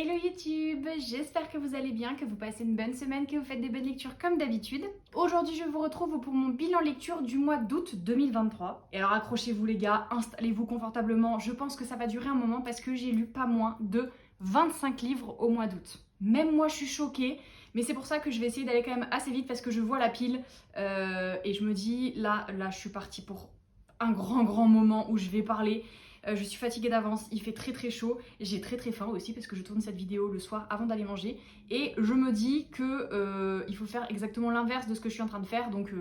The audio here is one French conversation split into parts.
Hello YouTube, j'espère que vous allez bien, que vous passez une bonne semaine, que vous faites des bonnes lectures comme d'habitude. Aujourd'hui je vous retrouve pour mon bilan lecture du mois d'août 2023. Et alors accrochez-vous les gars, installez-vous confortablement, je pense que ça va durer un moment parce que j'ai lu pas moins de 25 livres au mois d'août. Même moi je suis choquée, mais c'est pour ça que je vais essayer d'aller quand même assez vite parce que je vois la pile et je me dis là je suis partie pour un grand moment où je vais parler. Je suis fatiguée d'avance, il fait très chaud, j'ai très faim aussi parce que je tourne cette vidéo le soir avant d'aller manger et je me dis que il faut faire exactement l'inverse de ce que je suis en train de faire, donc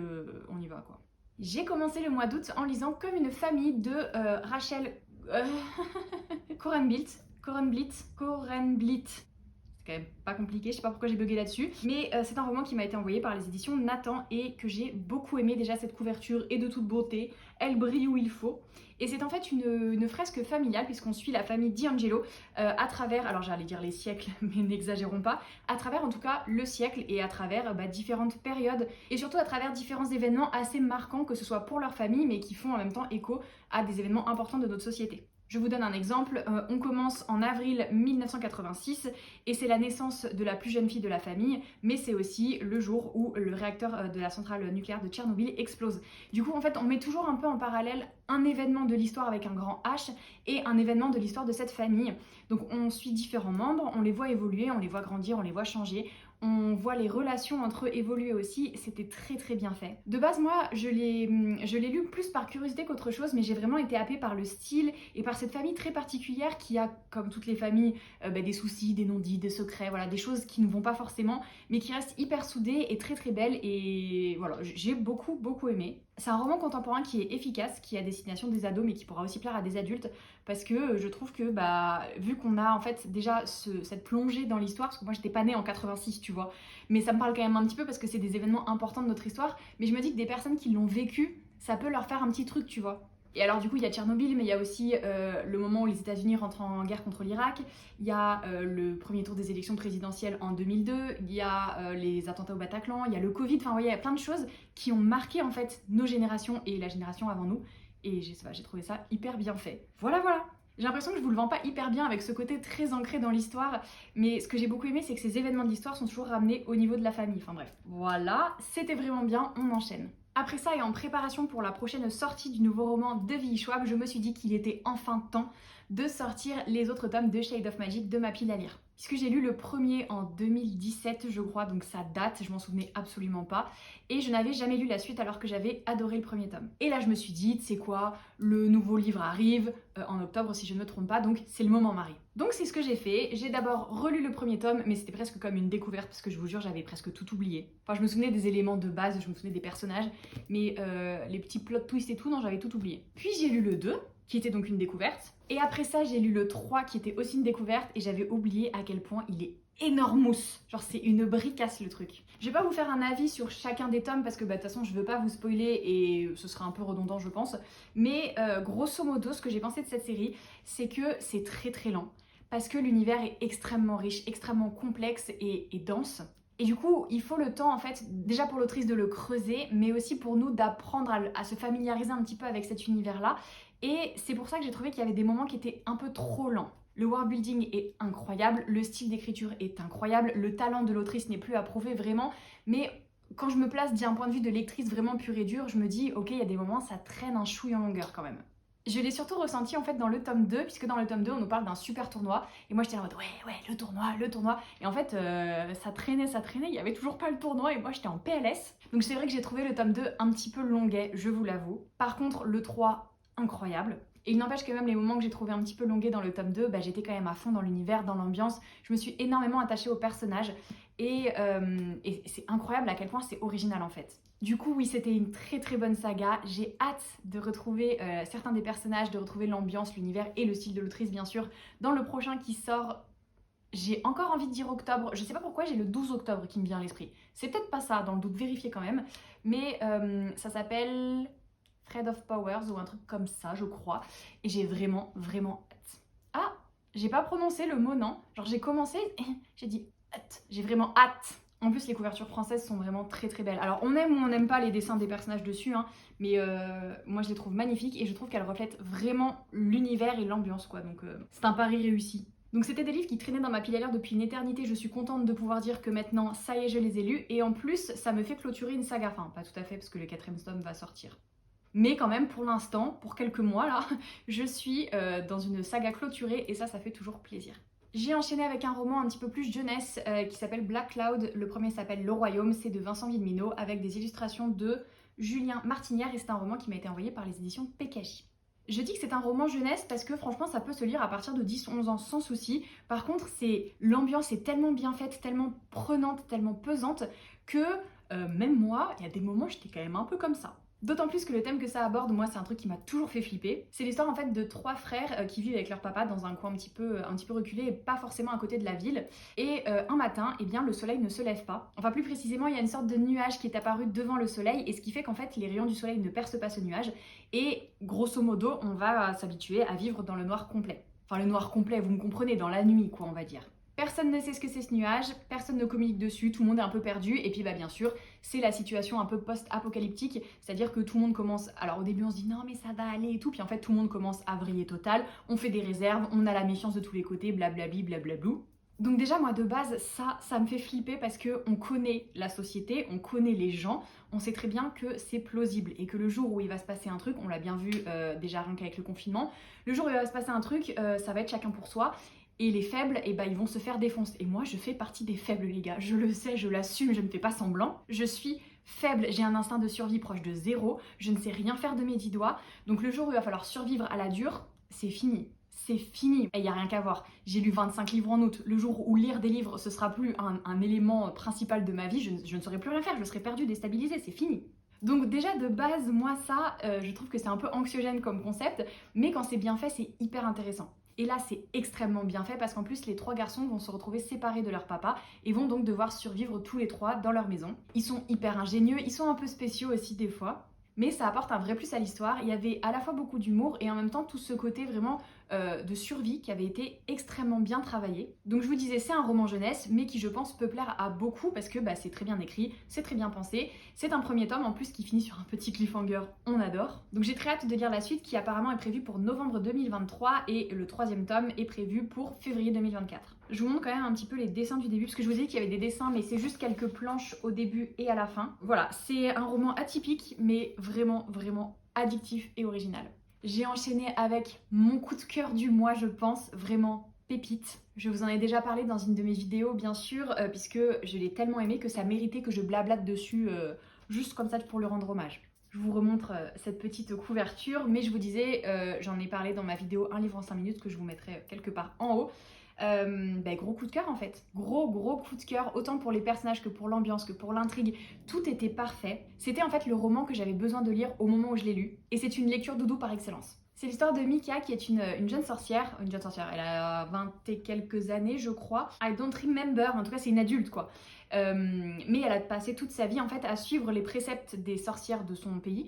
on y va quoi. J'ai commencé le mois d'août en lisant Comme une famille de Rachel Korenblit. C'est quand même pas compliqué, je sais pas pourquoi j'ai bugué là-dessus, mais c'est un roman qui m'a été envoyé par les éditions Nathan et que j'ai beaucoup aimé. Déjà cette couverture est de toute beauté, elle brille où il faut. Et c'est en fait une fresque familiale puisqu'on suit la famille D'Angelo à travers, alors j'allais dire les siècles, mais n'exagérons pas, à travers en tout cas le siècle et à travers différentes périodes et surtout à travers différents événements assez marquants, que ce soit pour leur famille mais qui font en même temps écho à des événements importants de notre société. Je vous donne un exemple, on commence en avril 1986 et c'est la naissance de la plus jeune fille de la famille, mais c'est aussi le jour où le réacteur de la centrale nucléaire de Tchernobyl explose. Du coup en fait on met toujours un peu en parallèle un événement de l'histoire avec un grand H et un événement de l'histoire de cette famille. Donc on suit différents membres, on les voit évoluer, on les voit grandir, on les voit changer. On voit les relations entre eux évoluer aussi, c'était très bien fait. De base, moi, je l'ai lu plus par curiosité qu'autre chose, mais j'ai vraiment été happée par le style et par cette famille très particulière qui a, comme toutes les familles, des soucis, des non-dits, des secrets, voilà, des choses qui ne vont pas forcément, mais qui restent hyper soudées et très belles, et voilà, j'ai beaucoup aimé. C'est un roman contemporain qui est efficace, qui est à destination des ados, mais qui pourra aussi plaire à des adultes, parce que je trouve que, vu qu'on a en fait déjà cette plongée dans l'histoire, parce que moi j'étais pas née en 86, tu vois, mais ça me parle quand même un petit peu parce que c'est des événements importants de notre histoire, mais je me dis que des personnes qui l'ont vécu, ça peut leur faire un petit truc, tu vois. Et alors du coup il y a Tchernobyl, mais il y a aussi le moment où les États-Unis rentrent en guerre contre l'Irak, il y a le premier tour des élections présidentielles en 2002, il y a les attentats au Bataclan, il y a le Covid, enfin il y a plein de choses qui ont marqué en fait nos générations et la génération avant nous, et j'ai trouvé ça hyper bien fait. Voilà. J'ai l'impression que je vous le vends pas hyper bien avec ce côté très ancré dans l'histoire, mais ce que j'ai beaucoup aimé c'est que ces événements de l'histoire sont toujours ramenés au niveau de la famille, enfin bref. Voilà, c'était vraiment bien, on enchaîne. Après ça et en préparation pour la prochaine sortie du nouveau roman de V.I. Schwab, je me suis dit qu'il était enfin temps de sortir les autres tomes de Shade of Magic de ma pile à lire. Puisque j'ai lu le premier en 2017 je crois, donc ça date, je m'en souvenais absolument pas. Et je n'avais jamais lu la suite alors que j'avais adoré le premier tome. Et là je me suis dit, tu sais quoi, le nouveau livre arrive en octobre si je ne me trompe pas, donc c'est le moment Marie. Donc c'est ce que j'ai fait, j'ai d'abord relu le premier tome, mais c'était presque comme une découverte parce que je vous jure j'avais presque tout oublié. Enfin je me souvenais des éléments de base, je me souvenais des personnages, mais les petits plot twists et tout, non j'avais tout oublié. Puis j'ai lu le 2, qui était donc une découverte, et après ça j'ai lu le 3 qui était aussi une découverte et j'avais oublié à quel point il est énormous, genre c'est une bricasse le truc. Je vais pas vous faire un avis sur chacun des tomes parce que de toute façon je veux pas vous spoiler et ce sera un peu redondant je pense, mais grosso modo ce que j'ai pensé de cette série c'est que c'est très lent parce que l'univers est extrêmement riche, extrêmement complexe et dense. Et du coup, il faut le temps en fait, déjà pour l'autrice de le creuser, mais aussi pour nous d'apprendre à se familiariser un petit peu avec cet univers-là. Et c'est pour ça que j'ai trouvé qu'il y avait des moments qui étaient un peu trop lents. Le world building est incroyable, le style d'écriture est incroyable, le talent de l'autrice n'est plus à prouver vraiment, mais quand je me place d'un point de vue de lectrice vraiment pure et dure, je me dis ok, il y a des moments, ça traîne un chouille en longueur quand même. Je l'ai surtout ressenti en fait dans le tome 2, puisque dans le tome 2 on nous parle d'un super tournoi, et moi j'étais en mode ouais, le tournoi, et en fait ça traînait, il y avait toujours pas le tournoi, et moi j'étais en PLS. Donc c'est vrai que j'ai trouvé le tome 2 un petit peu longuet, je vous l'avoue. Par contre le 3, incroyable. Et il n'empêche que même les moments que j'ai trouvé un petit peu longuets dans le tome 2, j'étais quand même à fond dans l'univers, dans l'ambiance, je me suis énormément attachée aux personnages, et c'est incroyable à quel point c'est original en fait. Du coup oui, c'était une très bonne saga, j'ai hâte de retrouver certains des personnages, de retrouver l'ambiance, l'univers et le style de l'autrice bien sûr dans le prochain qui sort. J'ai encore envie de dire octobre, je sais pas pourquoi j'ai le 12 octobre qui me vient à l'esprit. C'est peut-être pas ça, dans le doute, vérifiez quand même, mais ça s'appelle Thread of Powers ou un truc comme ça je crois, et j'ai vraiment hâte. Ah, j'ai pas prononcé le mot non, genre j'ai commencé, j'ai dit hâte, j'ai vraiment hâte. En plus, les couvertures françaises sont vraiment très belles. Alors, on aime ou on n'aime pas les dessins des personnages dessus, hein, mais moi je les trouve magnifiques et je trouve qu'elles reflètent vraiment l'univers et l'ambiance, quoi. Donc, c'est un pari réussi. Donc c'était des livres qui traînaient dans ma pile à lire depuis une éternité, je suis contente de pouvoir dire que maintenant, ça y est, je les ai lus, et en plus, ça me fait clôturer une saga, enfin pas tout à fait parce que le 4e tome va sortir. Mais quand même, pour l'instant, pour quelques mois là, je suis dans une saga clôturée et ça fait toujours plaisir. J'ai enchaîné avec un roman un petit peu plus jeunesse qui s'appelle Black Cloud. Le premier s'appelle Le Royaume, c'est de Vincent Villemino avec des illustrations de Julien Martinière et c'est un roman qui m'a été envoyé par les éditions PKJ. Je dis que c'est un roman jeunesse parce que franchement ça peut se lire à partir de 10-11 ans sans souci. Par contre l'ambiance est tellement bien faite, tellement prenante, tellement pesante que même moi, il y a des moments j'étais quand même un peu comme ça. D'autant plus que le thème que ça aborde, moi c'est un truc qui m'a toujours fait flipper. C'est l'histoire en fait de 3 frères qui vivent avec leur papa dans un coin un petit peu reculé et pas forcément à côté de la ville. Et un matin, eh bien, le soleil ne se lève pas. Enfin plus précisément, il y a une sorte de nuage qui est apparu devant le soleil et ce qui fait qu'en fait les rayons du soleil ne percent pas ce nuage. Et grosso modo, on va s'habituer à vivre dans le noir complet. Enfin le noir complet, vous me comprenez, dans la nuit quoi on va dire. Personne ne sait ce que c'est ce nuage, personne ne communique dessus, tout le monde est un peu perdu et puis bah bien sûr c'est la situation un peu post-apocalyptique, c'est-à-dire que tout le monde commence, alors au début on se dit non mais ça va aller et tout, puis en fait tout le monde commence à vriller total, on fait des réserves, on a la méfiance de tous les côtés, blablabli blablablou. Donc déjà moi de base ça me fait flipper parce que on connaît la société, on connaît les gens, on sait très bien que c'est plausible et que le jour où il va se passer un truc, on l'a bien vu déjà rien qu'avec le confinement, le jour où il va se passer un truc ça va être chacun pour soi. Et les faibles, eh ben, ils vont se faire défoncer. Et moi, je fais partie des faibles, les gars. Je le sais, je l'assume, je ne fais pas semblant. Je suis faible, j'ai un instinct de survie proche de 0. Je ne sais rien faire de mes 10 doigts. Donc le jour où il va falloir survivre à la dure, c'est fini. C'est fini. Et il n'y a rien qu'à voir. J'ai lu 25 livres en août. Le jour où lire des livres, ce sera plus un élément principal de ma vie, je ne saurais plus rien faire. Je serai perdue, déstabilisée, c'est fini. Donc déjà de base, moi ça, je trouve que c'est un peu anxiogène comme concept. Mais quand c'est bien fait, c'est hyper intéressant. Et là, c'est extrêmement bien fait parce qu'en plus, les 3 garçons vont se retrouver séparés de leur papa et vont donc devoir survivre tous les 3 dans leur maison. Ils sont hyper ingénieux, ils sont un peu spéciaux aussi des fois. Mais ça apporte un vrai plus à l'histoire. Il y avait à la fois beaucoup d'humour et en même temps tout ce côté vraiment de survie qui avait été extrêmement bien travaillé. Donc je vous disais, c'est un roman jeunesse, mais qui je pense peut plaire à beaucoup parce que c'est très bien écrit, c'est très bien pensé. C'est un premier tome en plus qui finit sur un petit cliffhanger, on adore. Donc j'ai très hâte de lire la suite qui apparemment est prévue pour novembre 2023 et le 3e tome est prévu pour février 2024. Je vous montre quand même un petit peu les dessins du début parce que je vous ai dit qu'il y avait des dessins mais c'est juste quelques planches au début et à la fin. Voilà, c'est un roman atypique mais vraiment addictif et original. J'ai enchaîné avec mon coup de cœur du mois, je pense, vraiment pépite. Je vous en ai déjà parlé dans une de mes vidéos, bien sûr, puisque je l'ai tellement aimé que ça méritait que je blablate dessus juste comme ça pour lui rendre hommage. Je vous remontre cette petite couverture, mais je vous disais, j'en ai parlé dans ma vidéo Un livre en 5 minutes que je vous mettrai quelque part en haut. Gros coup de cœur en fait, gros coup de cœur, autant pour les personnages que pour l'ambiance, que pour l'intrigue, tout était parfait. C'était en fait le roman que j'avais besoin de lire au moment où je l'ai lu, et c'est une lecture doudou par excellence. C'est l'histoire de Mika qui est une jeune sorcière, elle a 20 et quelques années je crois, I don't remember, en tout cas c'est une adulte quoi. Mais elle a passé toute sa vie en fait à suivre les préceptes des sorcières de son pays,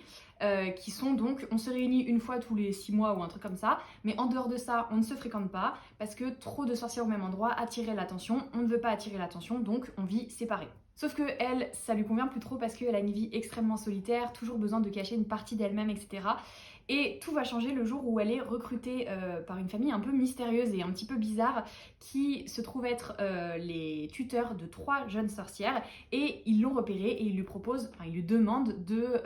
qui sont donc, on se réunit une fois tous les 6 mois ou un truc comme ça, mais en dehors de ça, on ne se fréquente pas, parce que trop de sorcières au même endroit attiraient l'attention, on ne veut pas attirer l'attention, donc on vit séparés. Sauf que elle, ça lui convient plus trop parce qu'elle a une vie extrêmement solitaire, toujours besoin de cacher une partie d'elle-même, etc. Et tout va changer le jour où elle est recrutée par une famille un peu mystérieuse et un petit peu bizarre qui se trouve être les tuteurs de 3 jeunes sorcières et ils l'ont repérée et ils lui demandent de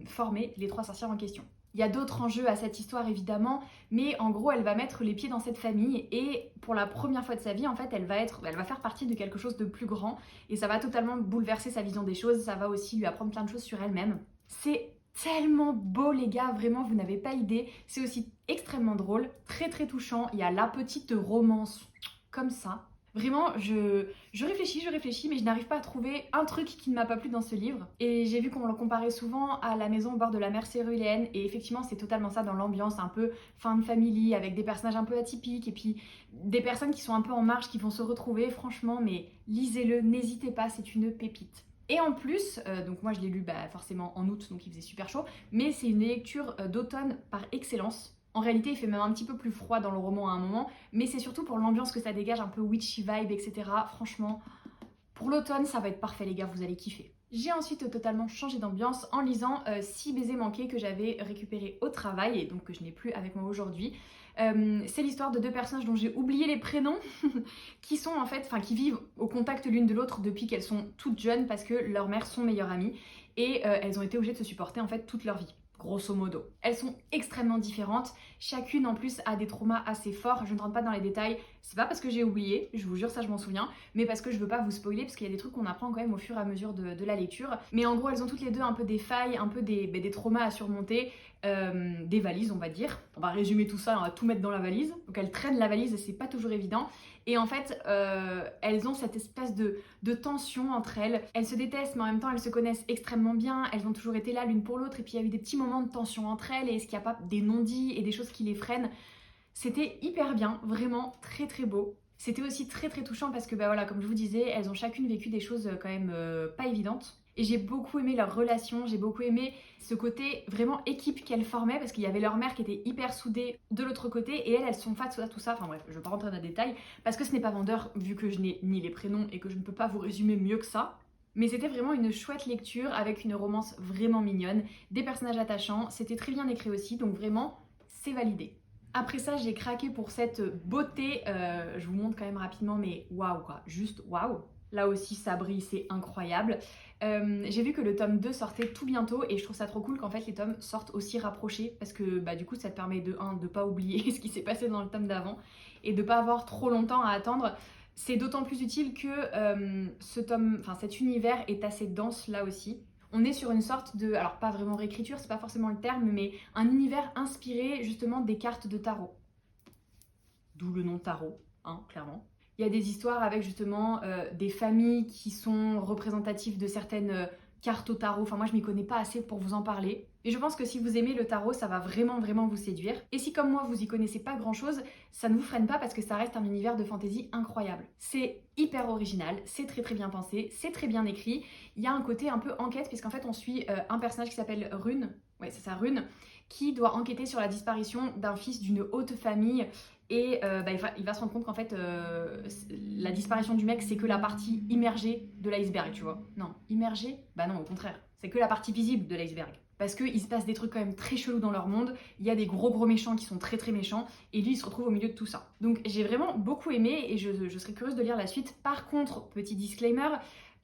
former les 3 sorcières en question. Il y a d'autres enjeux à cette histoire évidemment, mais en gros elle va mettre les pieds dans cette famille et pour la première fois de sa vie en fait elle va faire partie de quelque chose de plus grand et ça va totalement bouleverser sa vision des choses, ça va aussi lui apprendre plein de choses sur elle-même. C'est tellement beau les gars, vraiment vous n'avez pas idée, c'est aussi extrêmement drôle, très touchant, il y a la petite romance comme ça. Vraiment, je réfléchis, mais je n'arrive pas à trouver un truc qui ne m'a pas plu dans ce livre. Et j'ai vu qu'on le comparait souvent à La maison au bord de la mer céruléenne, et effectivement c'est totalement ça dans l'ambiance, un peu fin de family, avec des personnages un peu atypiques, et puis des personnes qui sont un peu en marge, qui vont se retrouver, franchement, mais lisez-le, n'hésitez pas, c'est une pépite. Et en plus, donc moi je l'ai lu forcément en août, donc il faisait super chaud, mais c'est une lecture d'automne par excellence. En réalité, il fait même un petit peu plus froid dans le roman à un moment, mais c'est surtout pour l'ambiance que ça dégage, un peu witchy vibe, etc. Franchement, pour l'automne, ça va être parfait les gars, vous allez kiffer. J'ai ensuite totalement changé d'ambiance en lisant 6 baisers manqués que j'avais récupérés au travail et donc que je n'ai plus avec moi aujourd'hui. C'est l'histoire de deux personnages dont j'ai oublié les prénoms qui sont en fait, enfin qui vivent au contact l'une de l'autre depuis qu'elles sont toutes jeunes parce que leurs mères sont meilleures amies et elles ont été obligées de se supporter en fait toute leur vie. Grosso modo. Elles sont extrêmement différentes, chacune en plus a des traumas assez forts, je ne rentre pas dans les détails, c'est pas parce que j'ai oublié, je vous jure ça je m'en souviens, mais parce que je veux pas vous spoiler, parce qu'il y a des trucs qu'on apprend quand même au fur et à mesure de la lecture. Mais en gros elles ont toutes les deux un peu des failles, un peu des traumas à surmonter, des valises on va dire. On va résumer tout ça, on va tout mettre dans la valise. Donc elles traînent la valise et c'est pas toujours évident. Et en fait, elles ont cette espèce de tension entre elles. Elles se détestent, mais en même temps, elles se connaissent extrêmement bien. Elles ont toujours été là l'une pour l'autre. Et puis, il y a eu des petits moments de tension entre elles. Et est-ce qu'il n'y a pas des non-dits et des choses qui les freinent? C'était hyper bien, vraiment très très beau. C'était aussi très très touchant parce que, bah voilà, comme je vous disais, elles ont chacune vécu des choses quand même pas évidentes. Et j'ai beaucoup aimé leur relation, j'ai beaucoup aimé ce côté vraiment équipe qu'elles formaient parce qu'il y avait leur mère qui était hyper soudée de l'autre côté et elles sont face à tout ça. Enfin bref, je ne vais pas rentrer dans les détails parce que ce n'est pas vendeur vu que je n'ai ni les prénoms et que je ne peux pas vous résumer mieux que ça. Mais c'était vraiment une chouette lecture avec une romance vraiment mignonne, des personnages attachants, c'était très bien écrit aussi, donc vraiment, c'est validé. Après ça, j'ai craqué pour cette beauté, je vous montre quand même rapidement, mais waouh quoi, juste waouh. Là aussi, ça brille, c'est incroyable. J'ai vu que le tome 2 sortait tout bientôt et je trouve ça trop cool qu'en fait les tomes sortent aussi rapprochés parce que bah, du coup ça te permet de pas oublier ce qui s'est passé dans le tome d'avant et de pas avoir trop longtemps à attendre. C'est d'autant plus utile que cet univers est assez dense là aussi. On est sur une sorte de, alors pas vraiment réécriture, c'est pas forcément le terme, mais un univers inspiré justement des cartes de tarot. D'où le nom tarot, hein, clairement. Il y a des histoires avec justement des familles qui sont représentatives de certaines cartes au tarot. Enfin moi je m'y connais pas assez pour vous en parler. Et je pense que si vous aimez le tarot, ça va vraiment vraiment vous séduire. Et si comme moi vous y connaissez pas grand chose, ça ne vous freine pas parce que ça reste un univers de fantasy incroyable. C'est hyper original, c'est très très bien pensé, c'est très bien écrit. Il y a un côté un peu enquête puisqu'en fait on suit un personnage qui s'appelle Rune, ouais c'est ça Rune, qui doit enquêter sur la disparition d'un fils d'une haute famille et il va se rendre compte qu'en fait la disparition du mec c'est que la partie immergée de l'iceberg, tu vois. Non, immergée? Bah non, au contraire, c'est que la partie visible de l'iceberg. Parce qu'il se passe des trucs quand même très chelous dans leur monde, il y a des gros méchants qui sont très très méchants, et lui il se retrouve au milieu de tout ça. Donc j'ai vraiment beaucoup aimé et je serais curieuse de lire la suite. Par contre, petit disclaimer,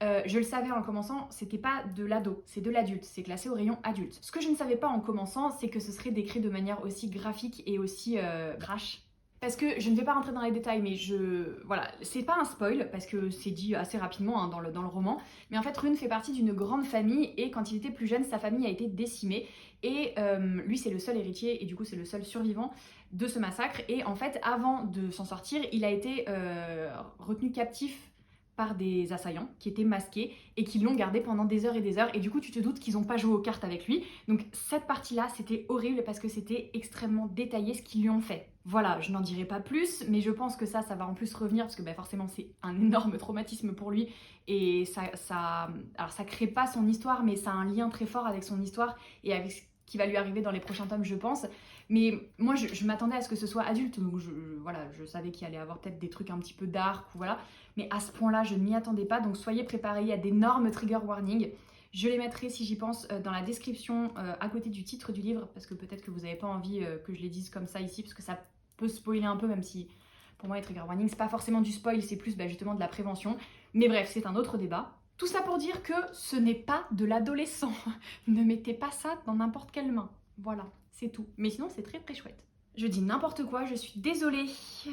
je le savais en commençant, c'était pas de l'ado, c'est de l'adulte, c'est classé au rayon adulte. Ce que je ne savais pas en commençant, c'est que ce serait décrit de manière aussi graphique et aussi trash. Parce que je ne vais pas rentrer dans les détails, mais voilà, c'est pas un spoil, parce que c'est dit assez rapidement hein, dans le roman, mais en fait Rune fait partie d'une grande famille, et quand il était plus jeune, sa famille a été décimée, et lui c'est le seul héritier, et du coup c'est le seul survivant de ce massacre, et en fait avant de s'en sortir, il a été retenu captif par des assaillants qui étaient masqués et qui l'ont gardé pendant des heures et du coup tu te doutes qu'ils n'ont pas joué aux cartes avec lui. Donc cette partie-là c'était horrible parce que c'était extrêmement détaillé ce qu'ils lui ont fait. Voilà, je n'en dirai pas plus, mais je pense que ça va en plus revenir parce que forcément c'est un énorme traumatisme pour lui et alors ça crée pas son histoire mais ça a un lien très fort avec son histoire et avec ce qui va lui arriver dans les prochains tomes je pense. Mais moi je m'attendais à ce que ce soit adulte, donc voilà, je savais qu'il allait avoir peut-être des trucs un petit peu dark ou voilà. Mais à ce point-là, je ne m'y attendais pas, donc soyez préparés, il y a d'énormes trigger warnings. Je les mettrai, si j'y pense, dans la description, à côté du titre du livre, parce que peut-être que vous n'avez pas envie que je les dise comme ça ici, parce que ça peut spoiler un peu, même si pour moi les trigger warnings, c'est pas forcément du spoil, c'est plus justement de la prévention. Mais bref, c'est un autre débat. Tout ça pour dire que ce n'est pas de l'adolescent. Ne mettez pas ça dans n'importe quelle main. Voilà, c'est tout. Mais sinon, c'est très très chouette. Je dis n'importe quoi, je suis désolée.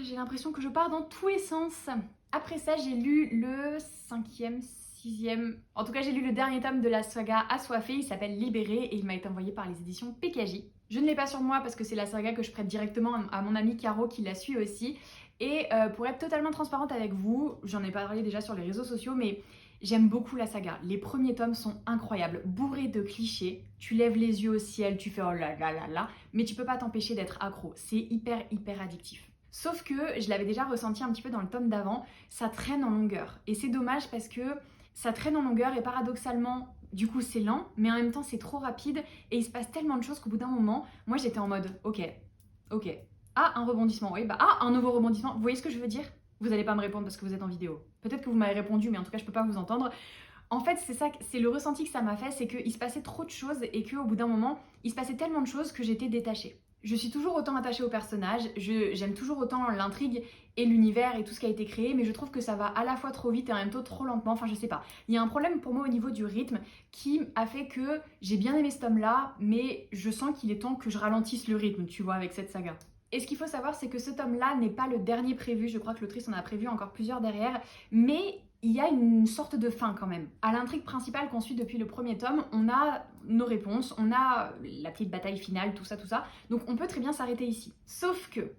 J'ai l'impression que je pars dans tous les sens. Après ça, j'ai lu le 5e, 6e... En tout cas, j'ai lu le dernier tome de la saga Assoiffé. Il s'appelle Libéré et il m'a été envoyé par les éditions PKJ. Je ne l'ai pas sur moi parce que c'est la saga que je prête directement à mon amie Caro qui la suit aussi. Et pour être totalement transparente avec vous, j'en ai parlé déjà sur les réseaux sociaux, mais j'aime beaucoup la saga. Les premiers tomes sont incroyables, bourrés de clichés. Tu lèves les yeux au ciel, tu fais oh là là là là, mais tu peux pas t'empêcher d'être accro. C'est hyper addictif. Sauf que je l'avais déjà ressenti un petit peu dans le tome d'avant, ça traîne en longueur. Et c'est dommage parce que ça traîne en longueur et paradoxalement, du coup c'est lent, mais en même temps c'est trop rapide et il se passe tellement de choses qu'au bout d'un moment, moi j'étais en mode ok. Ah, un rebondissement, oui, un nouveau rebondissement. Vous voyez ce que je veux dire? Vous n'allez pas me répondre parce que vous êtes en vidéo. Peut-être que vous m'avez répondu, mais en tout cas je peux pas vous entendre. En fait, c'est ça, c'est le ressenti que ça m'a fait, c'est qu'il se passait trop de choses et qu'au bout d'un moment, il se passait tellement de choses que j'étais détachée. Je suis toujours autant attachée au personnage, j'aime toujours autant l'intrigue et l'univers et tout ce qui a été créé, mais je trouve que ça va à la fois trop vite et en même temps trop lentement, enfin je sais pas. Il y a un problème pour moi au niveau du rythme qui a fait que j'ai bien aimé ce tome-là, mais je sens qu'il est temps que je ralentisse le rythme, tu vois, avec cette saga. Et ce qu'il faut savoir, c'est que ce tome-là n'est pas le dernier prévu, je crois que l'autrice en a prévu encore plusieurs derrière, mais il y a une sorte de fin quand même. À l'intrigue principale qu'on suit depuis le premier tome, on a nos réponses, on a la petite bataille finale, tout ça, donc on peut très bien s'arrêter ici. Sauf que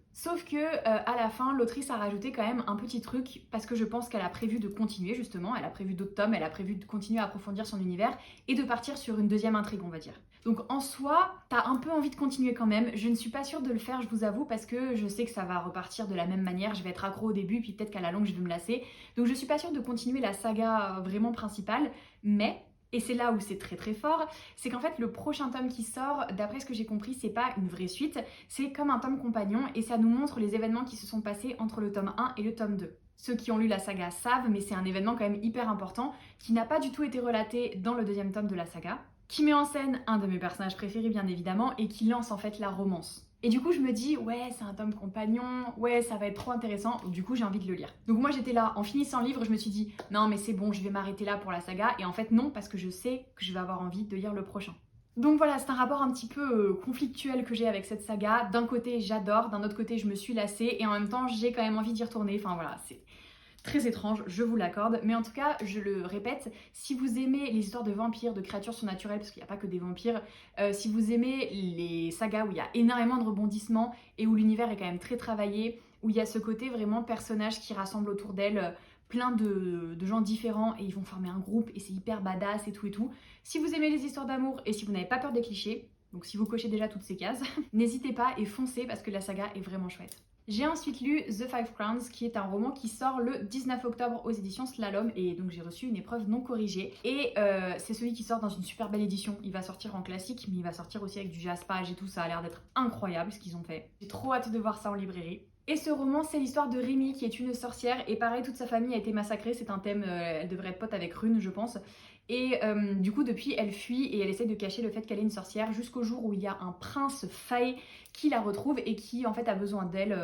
à la fin, l'autrice a rajouté quand même un petit truc, parce que je pense qu'elle a prévu de continuer justement, elle a prévu d'autres tomes, elle a prévu de continuer à approfondir son univers, et de partir sur une deuxième intrigue, on va dire. Donc en soi, t'as un peu envie de continuer quand même. Je ne suis pas sûre de le faire, je vous avoue, parce que je sais que ça va repartir de la même manière. Je vais être accro au début, puis peut-être qu'à la longue, je vais me lasser. Donc je suis pas sûre de continuer la saga vraiment principale, mais... Et c'est là où c'est très très fort, c'est qu'en fait le prochain tome qui sort, d'après ce que j'ai compris, c'est pas une vraie suite, c'est comme un tome compagnon et ça nous montre les événements qui se sont passés entre le tome 1 et le tome 2. Ceux qui ont lu la saga savent, mais c'est un événement quand même hyper important qui n'a pas du tout été relaté dans le deuxième tome de la saga, qui met en scène un de mes personnages préférés bien évidemment et qui lance en fait la romance. Et du coup, je me dis, ouais, c'est un tome compagnon, ouais, ça va être trop intéressant, du coup, j'ai envie de le lire. Donc moi, j'étais là, en finissant le livre, je me suis dit, non, mais c'est bon, je vais m'arrêter là pour la saga, et en fait, non, parce que je sais que je vais avoir envie de lire le prochain. Donc voilà, c'est un rapport un petit peu conflictuel que j'ai avec cette saga. D'un côté, j'adore, d'un autre côté, je me suis lassée, et en même temps, j'ai quand même envie d'y retourner, enfin voilà, c'est... très étrange, je vous l'accorde, mais en tout cas, je le répète, si vous aimez les histoires de vampires, de créatures surnaturelles, parce qu'il n'y a pas que des vampires, si vous aimez les sagas où il y a énormément de rebondissements et où l'univers est quand même très travaillé, où il y a ce côté vraiment personnage qui rassemble autour d'elle plein de gens différents et ils vont former un groupe et c'est hyper badass et tout, si vous aimez les histoires d'amour et si vous n'avez pas peur des clichés, donc si vous cochez déjà toutes ces cases, n'hésitez pas et foncez parce que la saga est vraiment chouette. J'ai ensuite lu The Five Crowns, qui est un roman qui sort le 19 octobre aux éditions Slalom, et donc j'ai reçu une épreuve non corrigée. Et c'est celui qui sort dans une super belle édition. Il va sortir en classique, mais il va sortir aussi avec du jaspage et tout, ça a l'air d'être incroyable ce qu'ils ont fait. J'ai trop hâte de voir ça en librairie. Et ce roman, c'est l'histoire de Rémi qui est une sorcière, et pareil, toute sa famille a été massacrée, c'est un thème, elle devrait être pote avec Rune, je pense. Et du coup, depuis, elle fuit et elle essaie de cacher le fait qu'elle est une sorcière jusqu'au jour où il y a un prince fae qui la retrouve et qui, en fait, a besoin d'elle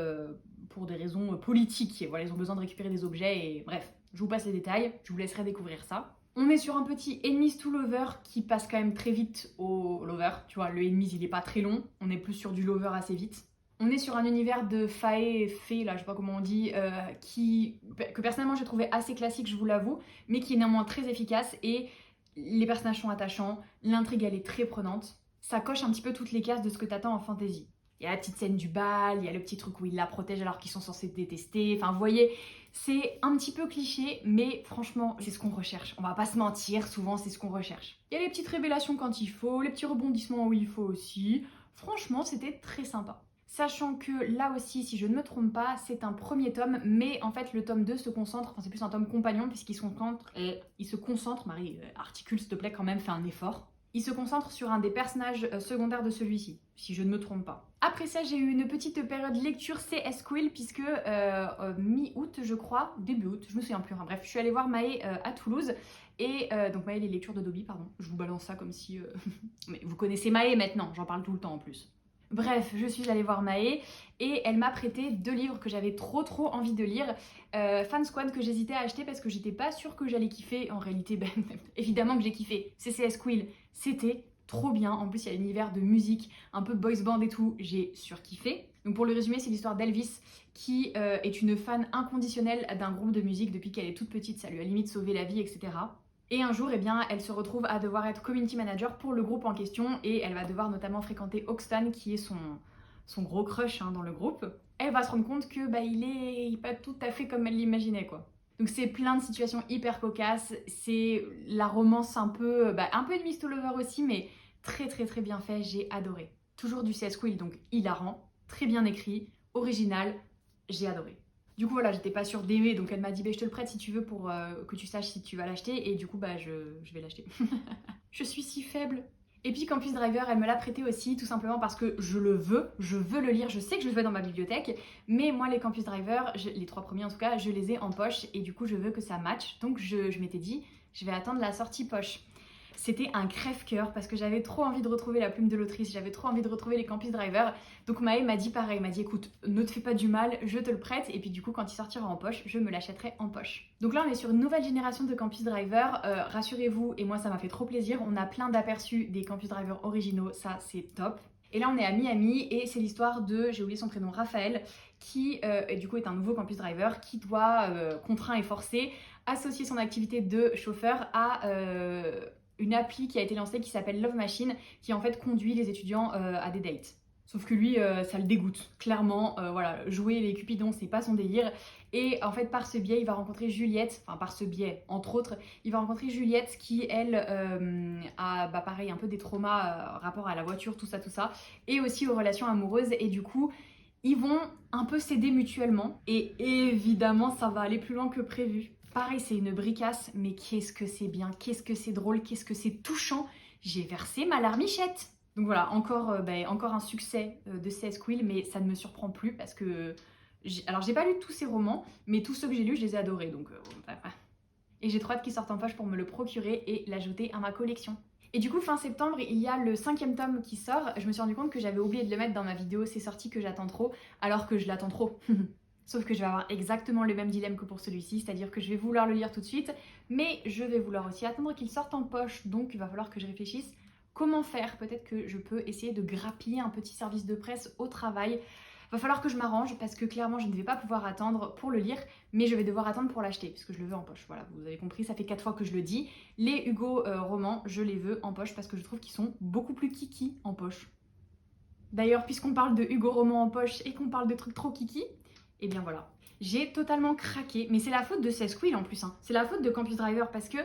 pour des raisons politiques. Et voilà, ils ont besoin de récupérer des objets et bref, je vous passe les détails, je vous laisserai découvrir ça. On est sur un petit enemies to lover qui passe quand même très vite au lover. Tu vois, le enemies, il est pas très long, on est plus sur du lover assez vite. On est sur un univers de fae, fée, là je sais pas comment on dit, que personnellement j'ai trouvé assez classique, je vous l'avoue, mais qui est néanmoins très efficace et les personnages sont attachants, l'intrigue elle est très prenante. Ça coche un petit peu toutes les cases de ce que t'attends en fantasy. Il y a la petite scène du bal, il y a le petit truc où il la protège alors qu'ils sont censés détester, enfin vous voyez, c'est un petit peu cliché, mais franchement c'est ce qu'on recherche. On va pas se mentir, souvent c'est ce qu'on recherche. Il y a les petites révélations quand il faut, les petits rebondissements où il faut aussi. Franchement c'était très sympa. Sachant que là aussi, si je ne me trompe pas, c'est un premier tome, mais en fait le tome 2 se concentre, enfin c'est plus un tome compagnon puisqu'il se concentre, Marie, articule s'il te plaît quand même, fais un effort. Il se concentre sur un des personnages secondaires de celui-ci, si je ne me trompe pas. Après ça, j'ai eu une petite période lecture CS Quill puisque mi-août, je crois, début août, je me souviens plus, enfin bref, je suis allée voir Maë à Toulouse. Et donc Maë, les lectures de Dobby, pardon, je vous balance ça comme si... Mais vous connaissez Maë maintenant, j'en parle tout le temps en plus. Bref, je suis allée voir Maë et elle m'a prêté 2 livres que j'avais trop envie de lire. Fan Squad que j'hésitais à acheter parce que j'étais pas sûre que j'allais kiffer. En réalité, ben, évidemment que j'ai kiffé. CCS Quill, c'était trop bien. En plus, il y a l'univers de musique, un peu boys band et tout. J'ai surkiffé. Donc pour le résumer, c'est l'histoire d'Elvis qui est une fan inconditionnelle d'un groupe de musique depuis qu'elle est toute petite. Ça lui a limite sauvé la vie, etc. Et un jour, eh bien, elle se retrouve à devoir être community manager pour le groupe en question et elle va devoir notamment fréquenter Hoxton qui est son gros crush dans le groupe. Elle va se rendre compte que il est pas tout à fait comme elle l'imaginait quoi. Donc c'est plein de situations hyper cocasses, c'est la romance un peu enemies to lover aussi mais très bien fait, j'ai adoré. Toujours du CS Quill donc hilarant, très bien écrit, original, j'ai adoré. Du coup voilà, j'étais pas sûre d'aimer, donc elle m'a dit je te le prête si tu veux pour que tu saches si tu vas l'acheter, et du coup je vais l'acheter. Je suis si faible. Et puis Campus Driver, elle me l'a prêté aussi, tout simplement parce que je veux le lire, je sais que je le veux dans ma bibliothèque, mais moi les Campus Driver, les 3 premiers en tout cas, je les ai en poche, et du coup je veux que ça matche, donc je m'étais dit, je vais attendre la sortie poche. C'était un crève-cœur parce que j'avais trop envie de retrouver la plume de l'autrice, j'avais trop envie de retrouver les Campus Driver. Donc Maë m'a dit pareil, m'a dit écoute, ne te fais pas du mal, je te le prête et puis du coup quand il sortira en poche, je me l'achèterai en poche. Donc là on est sur une nouvelle génération de Campus Driver, rassurez-vous, et moi ça m'a fait trop plaisir, on a plein d'aperçus des Campus Driver originaux, ça c'est top. Et là on est à Miami et c'est l'histoire de, j'ai oublié son prénom, Raphaël, qui du coup est un nouveau Campus Driver qui doit, contraint et forcé, associer son activité de chauffeur à une appli qui a été lancée qui s'appelle Love Machine, qui en fait conduit les étudiants à des dates. Sauf que lui, ça le dégoûte, clairement, voilà, jouer les cupidons, c'est pas son délire. Et en fait, par ce biais, il va rencontrer Juliette, enfin par ce biais, entre autres, il va rencontrer Juliette qui, elle, a, pareil, un peu des traumas rapport à la voiture, tout ça, et aussi aux relations amoureuses, et du coup, ils vont un peu s'aider mutuellement, et évidemment, ça va aller plus loin que prévu. Pareil, c'est une bricasse, mais qu'est-ce que c'est bien, qu'est-ce que c'est drôle, qu'est-ce que c'est touchant. J'ai versé ma larmichette. Donc voilà, encore un succès de CS Quill, mais ça ne me surprend plus parce que... Alors j'ai pas lu tous ces romans, mais tous ceux que j'ai lus, je les ai adorés, donc... Et j'ai trop hâte qu'ils sortent en poche pour me le procurer et l'ajouter à ma collection. Et du coup, fin septembre, il y a le 5e tome qui sort. Je me suis rendu compte que j'avais oublié de le mettre dans ma vidéo, c'est sorti que j'attends trop, alors que je l'attends trop. Sauf que je vais avoir exactement le même dilemme que pour celui-ci, c'est-à-dire que je vais vouloir le lire tout de suite, mais je vais vouloir aussi attendre qu'il sorte en poche, donc il va falloir que je réfléchisse comment faire. Peut-être que je peux essayer de grappiller un petit service de presse au travail. Va falloir que je m'arrange parce que clairement je ne vais pas pouvoir attendre pour le lire, mais je vais devoir attendre pour l'acheter parce que je le veux en poche. Voilà, vous avez compris, ça fait 4 fois que je le dis. Les Hugo romans, je les veux en poche parce que je trouve qu'ils sont beaucoup plus kiki en poche. D'ailleurs, puisqu'on parle de Hugo romans en poche et qu'on parle de trucs trop kiki, et bien voilà, j'ai totalement craqué, mais c'est la faute de CS Quill en plus, hein. C'est la faute de Campus Driver parce que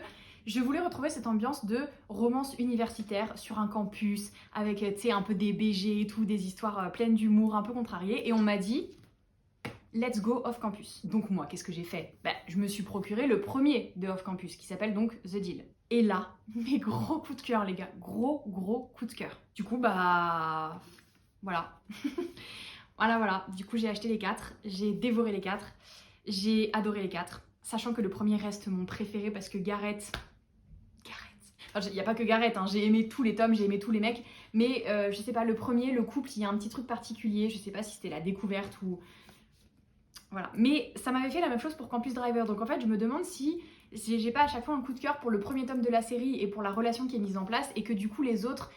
je voulais retrouver cette ambiance de romance universitaire sur un campus avec, tu sais, un peu des BG et tout, des histoires pleines d'humour, un peu contrariées, et on m'a dit let's go off campus. Donc moi, qu'est-ce que j'ai fait? Je me suis procuré le premier de off campus qui s'appelle donc The Deal. Et là, mes gros coups de cœur les gars, gros coups de cœur. Du coup voilà. Voilà, du coup j'ai acheté les 4, j'ai dévoré les 4, j'ai adoré les 4, sachant que le premier reste mon préféré parce que Gareth... Enfin, il n'y a pas que Gareth, hein, j'ai aimé tous les tomes, j'ai aimé tous les mecs, mais je sais pas, le premier, le couple, il y a un petit truc particulier, je sais pas si c'était la découverte ou... Voilà, mais ça m'avait fait la même chose pour Campus Driver, donc en fait je me demande si j'ai pas à chaque fois un coup de cœur pour le premier tome de la série et pour la relation qui est mise en place, et que du coup les autres,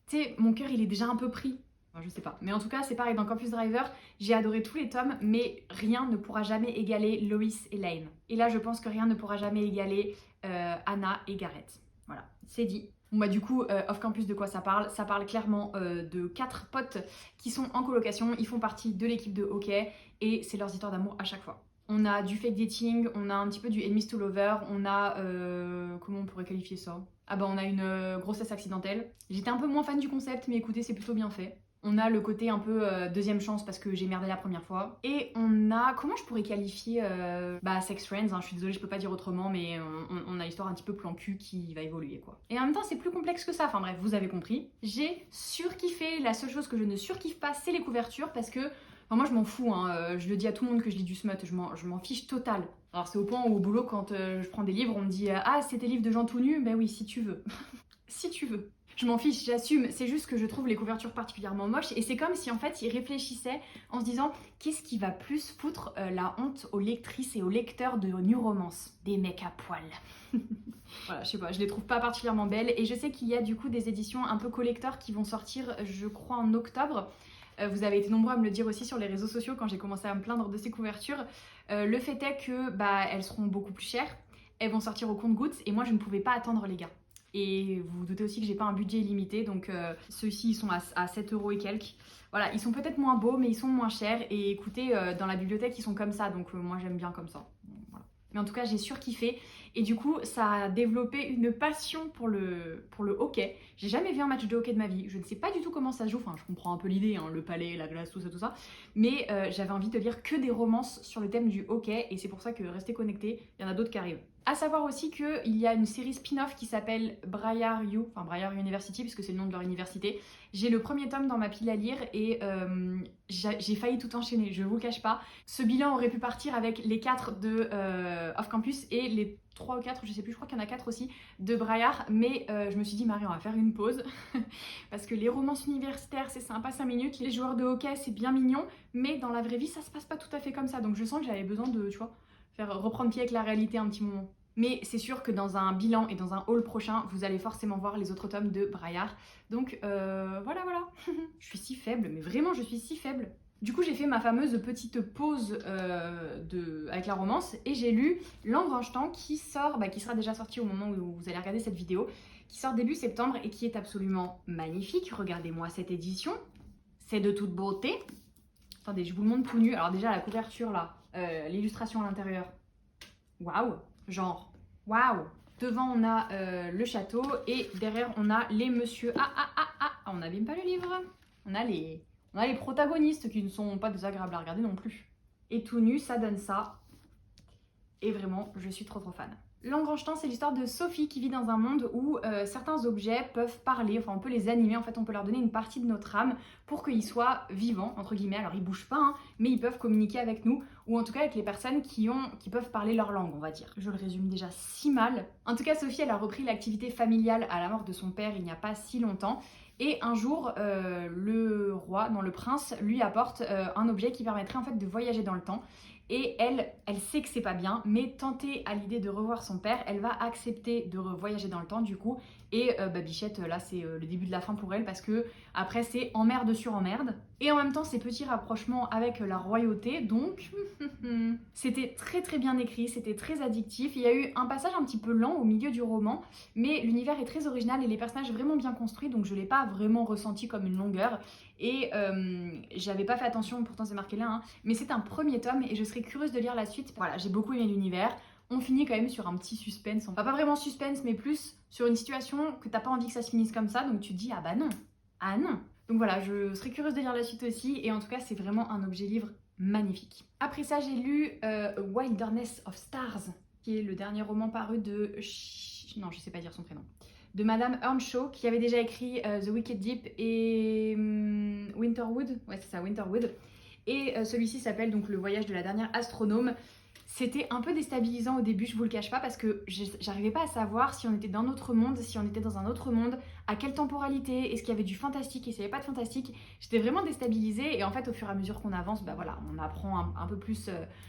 tu sais, mon cœur il est déjà un peu pris. Enfin, je sais pas, mais en tout cas c'est pareil, dans Campus Driver, j'ai adoré tous les tomes, mais rien ne pourra jamais égaler Lois et Lane. Et là je pense que rien ne pourra jamais égaler Anna et Gareth. Voilà, c'est dit. Bon bah du coup, off campus, de quoi ça parle? Ça parle clairement de 4 potes qui sont en colocation, ils font partie de l'équipe de hockey et c'est leurs histoires d'amour à chaque fois. On a du fake dating, on a un petit peu du enemies to lover, on a... comment on pourrait qualifier ça? Ah bah on a une grossesse accidentelle. J'étais un peu moins fan du concept, mais écoutez, c'est plutôt bien fait. On a le côté un peu deuxième chance parce que j'ai merdé la première fois. Et on a, comment je pourrais qualifier Sex Friends, hein, je suis désolée, je peux pas dire autrement, mais on a l'histoire un petit peu plan cul qui va évoluer quoi. Et en même temps c'est plus complexe que ça, enfin bref, vous avez compris. J'ai surkiffé, la seule chose que je ne surkiffe pas c'est les couvertures parce que, enfin, moi je m'en fous, hein, je le dis à tout le monde que je lis du smut, je m'en fiche total. Alors c'est au point où au boulot quand je prends des livres on me dit ah c'est des livres de gens tout nus, ben oui si tu veux, si tu veux. Je m'en fiche, j'assume, c'est juste que je trouve les couvertures particulièrement moches et c'est comme si en fait ils réfléchissaient en se disant qu'est-ce qui va plus foutre la honte aux lectrices et aux lecteurs de New Romance? Des mecs à poil. Voilà, je sais pas, je les trouve pas particulièrement belles et je sais qu'il y a du coup des éditions un peu collector qui vont sortir, je crois en octobre. Vous avez été nombreux à me le dire aussi sur les réseaux sociaux quand j'ai commencé à me plaindre de ces couvertures. Le fait est que elles seront beaucoup plus chères, elles vont sortir au compte-gouttes et moi je ne pouvais pas attendre les gars. Et vous vous doutez aussi que j'ai pas un budget illimité, donc ceux-ci ils sont à 7 € et quelques. Voilà, ils sont peut-être moins beaux, mais ils sont moins chers. Et écoutez, dans la bibliothèque ils sont comme ça, donc moi j'aime bien comme ça. Voilà. Mais en tout cas j'ai surkiffé. Et du coup ça a développé une passion pour le hockey. J'ai jamais vu un match de hockey de ma vie. Je ne sais pas du tout comment ça se joue, enfin je comprends un peu l'idée, hein, le palais, la glace, tout ça. Mais j'avais envie de lire que des romances sur le thème du hockey. Et c'est pour ça que restez connectés, il y en a d'autres qui arrivent. À savoir aussi qu'il y a une série spin-off qui s'appelle Briar U, enfin Briar University, puisque c'est le nom de leur université. J'ai le premier tome dans ma pile à lire et j'ai failli tout enchaîner, je vous le cache pas. Ce bilan aurait pu partir avec les 4 de Off Campus et les 3 ou 4, je sais plus, je crois qu'il y en a 4 aussi, de Briar. Mais je me suis dit, Marie, on va faire une pause. Parce que les romances universitaires, c'est sympa 5 minutes. Les joueurs de hockey, c'est bien mignon. Mais dans la vraie vie, ça se passe pas tout à fait comme ça. Donc je sens que j'avais besoin de, tu vois, faire reprendre pied avec la réalité un petit moment. Mais c'est sûr que dans un bilan et dans un haul prochain, vous allez forcément voir les autres tomes de Briar. Donc voilà. Je suis si faible, mais vraiment je suis si faible. Du coup j'ai fait ma fameuse petite pause avec la romance et j'ai lu L'Engrangetant qui sort, qui sera déjà sorti au moment où vous allez regarder cette vidéo, qui sort début septembre et qui est absolument magnifique. Regardez-moi cette édition, c'est de toute beauté. Attendez, je vous le montre tout nu. Alors déjà la couverture là, l'illustration à l'intérieur, waouh, genre waouh. Devant on a le château et derrière on a les messieurs. On n'abîme pas le livre. On a les protagonistes qui ne sont pas désagréables à regarder non plus. Et tout nu, ça donne ça. Et vraiment, je suis trop fan. L'Engrangetant, c'est l'histoire de Sophie qui vit dans un monde où certains objets peuvent parler, enfin on peut les animer, en fait on peut leur donner une partie de notre âme pour qu'ils soient vivants, entre guillemets. Alors ils bougent pas, hein, mais ils peuvent communiquer avec nous, ou en tout cas avec les personnes qui peuvent parler leur langue, on va dire. Je le résume déjà si mal. En tout cas, Sophie, elle a repris l'activité familiale à la mort de son père il n'y a pas si longtemps. Et un jour, le roi, non le prince, lui apporte un objet qui permettrait en fait de voyager dans le temps. Et elle sait que c'est pas bien, mais tentée à l'idée de revoir son père, elle va accepter de voyager dans le temps du coup. Et Bichette, là c'est le début de la fin pour elle parce que après c'est emmerde sur emmerde. Et en même temps ces petits rapprochements avec la royauté, donc c'était très bien écrit, c'était très addictif. Il y a eu un passage un petit peu lent au milieu du roman, mais l'univers est très original et les personnages vraiment bien construits, donc je l'ai pas vraiment ressenti comme une longueur. Et j'avais pas fait attention, pourtant c'est marqué là, hein, mais c'est un premier tome et je serais curieuse de lire la suite. Voilà, j'ai beaucoup aimé l'univers. On finit quand même sur un petit suspense, enfin pas vraiment suspense, mais plus sur une situation que t'as pas envie que ça se finisse comme ça, donc tu te dis ah bah non, ah non. Donc voilà, je serais curieuse de lire la suite aussi, et en tout cas c'est vraiment un objet livre magnifique. Après ça, j'ai lu Wilderness of Stars, qui est le dernier roman paru de... Non, je sais pas dire son prénom. De Madame Earnshaw, qui avait déjà écrit The Wicked Deep et Winterwood. Ouais, c'est ça, Winterwood. Et celui-ci s'appelle donc Le Voyage de la dernière astronome. C'était un peu déstabilisant au début, je vous le cache pas, parce que j'arrivais pas à savoir si on était dans notre monde, si on était dans un autre monde, à quelle temporalité, est-ce qu'il y avait du fantastique, est-ce qu'il n'y avait pas de fantastique. J'étais vraiment déstabilisée et en fait au fur et à mesure qu'on avance, bah voilà, on apprend un peu plus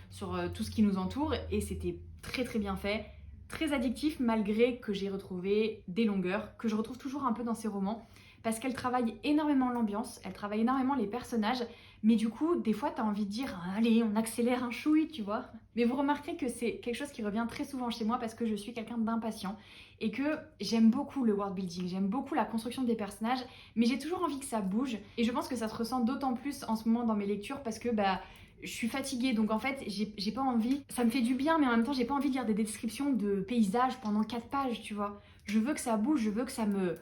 sur tout ce qui nous entoure et c'était très bien fait. Très addictif malgré que j'ai retrouvé des longueurs, que je retrouve toujours un peu dans ces romans, parce qu'elle travaille énormément l'ambiance, elle travaille énormément les personnages, mais du coup, des fois, t'as envie de dire « Allez, on accélère un chouï, tu vois ?» Mais vous remarquerez que c'est quelque chose qui revient très souvent chez moi parce que je suis quelqu'un d'impatient et que j'aime beaucoup le world building, j'aime beaucoup la construction des personnages, mais j'ai toujours envie que ça bouge et je pense que ça se ressent d'autant plus en ce moment dans mes lectures parce que je suis fatiguée, donc en fait j'ai pas envie, ça me fait du bien mais en même temps j'ai pas envie de lire des descriptions de paysages pendant 4 pages, tu vois. Je veux que ça bouge, je veux que ça me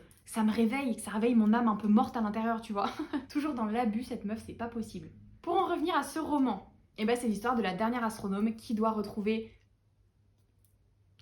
réveille, que ça réveille mon âme un peu morte à l'intérieur, tu vois. Toujours dans l'abus, cette meuf, c'est pas possible. Pour en revenir à ce roman, c'est l'histoire de la dernière astronome qui doit retrouver...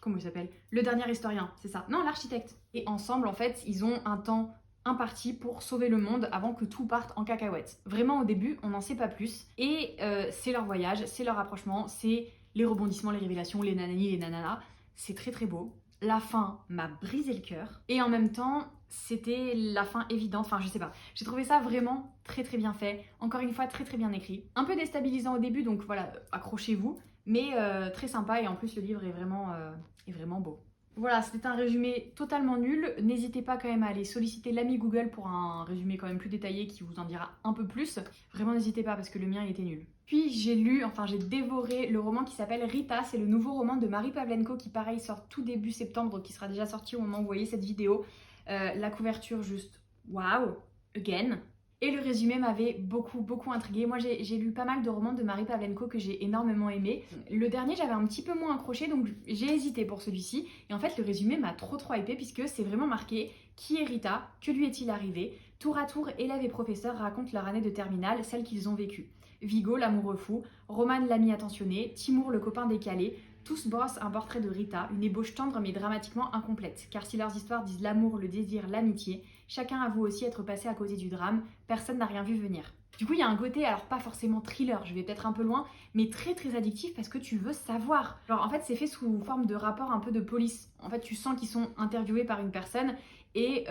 Comment il s'appelle? Le dernier historien, c'est ça? Non, l'architecte. Et ensemble, en fait, ils ont un temps imparti pour sauver le monde avant que tout parte en cacahuète. Vraiment, au début, on n'en sait pas plus. Et c'est leur voyage, c'est leur rapprochement, c'est les rebondissements, les révélations, les nanani, les nananas. C'est très beau. La fin m'a brisé le cœur. Et en même temps, c'était la fin évidente. Enfin, je sais pas. J'ai trouvé ça vraiment très bien fait. Encore une fois, très bien écrit. Un peu déstabilisant au début, donc voilà, accrochez-vous. Mais très sympa et en plus, le livre est vraiment beau. Voilà, c'était un résumé totalement nul. N'hésitez pas quand même à aller solliciter l'ami Google pour un résumé quand même plus détaillé qui vous en dira un peu plus. Vraiment, n'hésitez pas parce que le mien, il était nul. Puis j'ai dévoré le roman qui s'appelle Rita. C'est le nouveau roman de Marie Pavlenko qui pareil sort tout début septembre, qui sera déjà sorti au moment où vous voyez cette vidéo. La couverture juste waouh, again. Et le résumé m'avait beaucoup intriguée. Moi j'ai lu pas mal de romans de Marie Pavlenko que j'ai énormément aimé. Le dernier j'avais un petit peu moins accroché donc j'ai hésité pour celui-ci. Et en fait le résumé m'a trop hypé puisque c'est vraiment marqué qui est Rita, que lui est-il arrivé. Tour à tour, élèves et professeurs racontent leur année de terminale, celle qu'ils ont vécue. Vigo, l'amoureux fou, Roman, l'ami attentionné, Timour, le copain décalé, Tous brossent un portrait de Rita, une ébauche tendre mais dramatiquement incomplète, car si leurs histoires disent l'amour, le désir, l'amitié, chacun avoue aussi être passé à côté du drame, personne n'a rien vu venir. Du coup, il y a un côté, alors pas forcément thriller, je vais peut-être un peu loin, mais très très addictif parce que tu veux savoir. Genre en fait, c'est fait sous forme de rapport un peu de police. En fait, tu sens qu'ils sont interviewés par une personne et